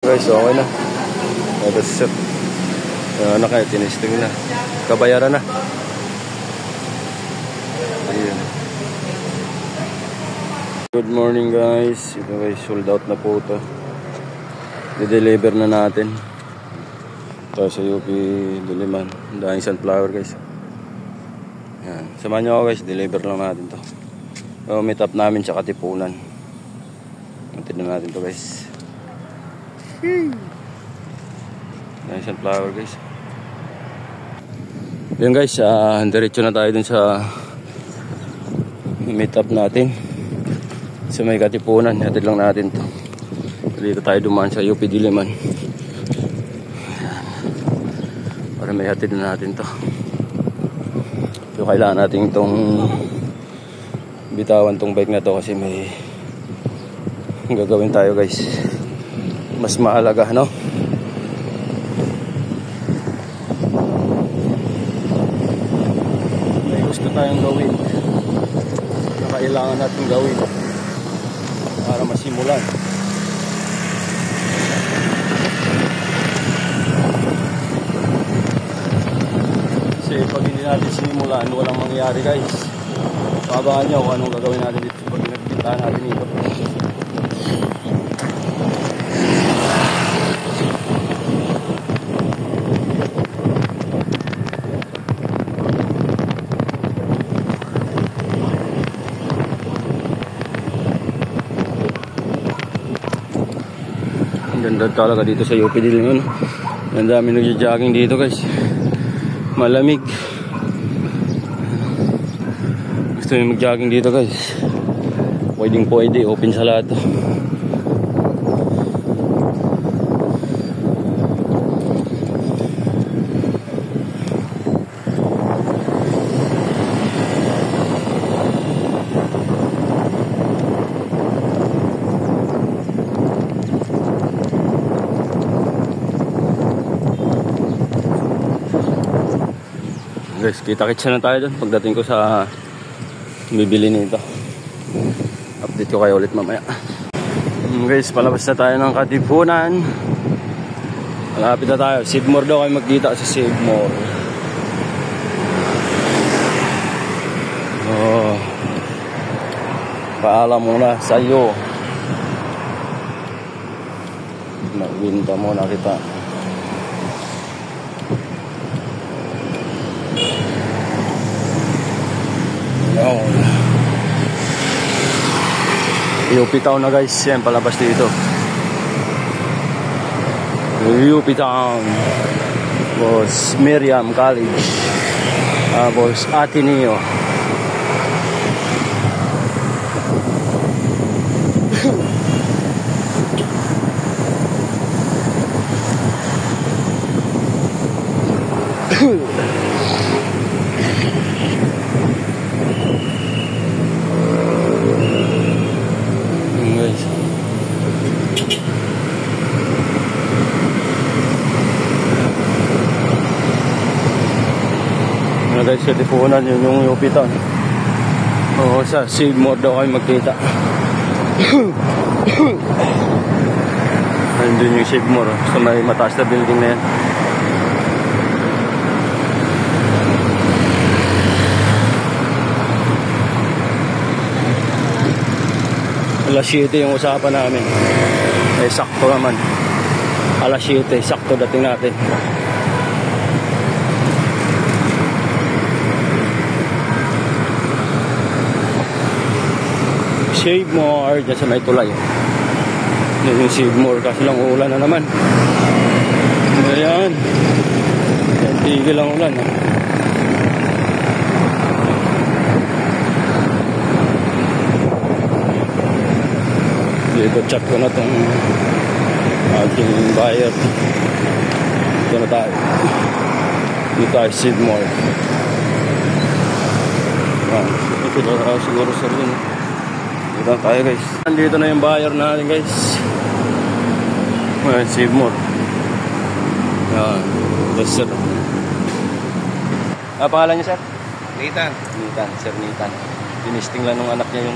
Guys, okay na. That's it. Ano kaya, tinisting na. Kabayaran na. Ayan. Good morning guys. Ito guys, sold out na po ito. I-deliver na natin. Ito sa UP Diliman. Dahil sunflower guys. Ayan. Samahan nyo ako guys, deliver lang natin to. So, meet up namin sa Katipunan. Tignan natin to guys. Dahil sunflower guys. Yan guys, diretso na tayo dun sa meet up natin sa may Katipunan. Hatid lang natin to. Dito tayo dumaan sa UP Diliman para may hatid na natin to. So kailangan natin itong bitawan tong bike na to kasi may gagawin tayo guys. Mas mahalaga, no? May gusto tayong gawin na kailangan natin gawin para masimulan. Kasi pag hindi natin sinimulan, walang mangyayari guys. Pabangan nyo kung anong gagawin natin dito pag nagpintahan natin dito. Ganda talaga dito sa UP Diliman. Ang dami nagja-jogging dito guys. Malamig. Gusto nyo mag-jogging dito guys, pwedeng pwede, open sa lahat. Guys, kita-kits na tayo dun pagdating ko sa bibili nito. Update ko kayo ulit mamaya. Guys, palabas na tayo ng Katipunan. Malapit na tayo. Sidmore daw kayo magkita sa Sidmore. Oh, paalam muna sa'yo. Nagbinta muna kita. UP Town na guys, yan palabas dito. UP Town, boss Miriam College, boss Ateneo. Guys, Katipunan yun yung UP Town. Oo, sa Sidmore daw kayo magkita. Ayun dun yung Sidmore, sa may mataas na building na yan. Alas 7 yung usapan namin. Eh, sakto naman. Alas 7, sakto dating natin. Sidmore, dyan sa may tulay. Yan yung Sidmore, kasi lang ulan na naman. Ayan. Tigil lang ulan. Dito chat ko na itong aking buyer. Ito na tayo. Dito tayo Sidmore. Ito na siguro sa rin. Dito tayo guys. Nandito na yung buyer natin guys. Ayan, Sidmore. Ayan, yes sir. Pangalan niya sir? Nathan. Nathan, sir Nathan. Tinisting lang ng anak niya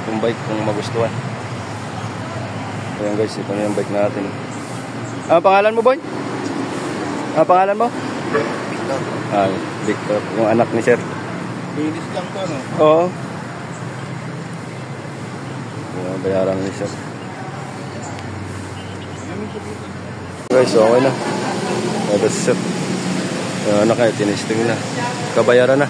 yung bike kung magustuhan. Ayan guys, ito na yung bike natin. Ano pangalan mo, boy? Ano pangalan mo? Victor. Ah, Victor. Yung anak ni sir. Linis lang to, no? Oo. Yung bayaran ni sir. Guys, okay na. Ito si sir. Yung anak kayo, tinisting na. Kabayaran na.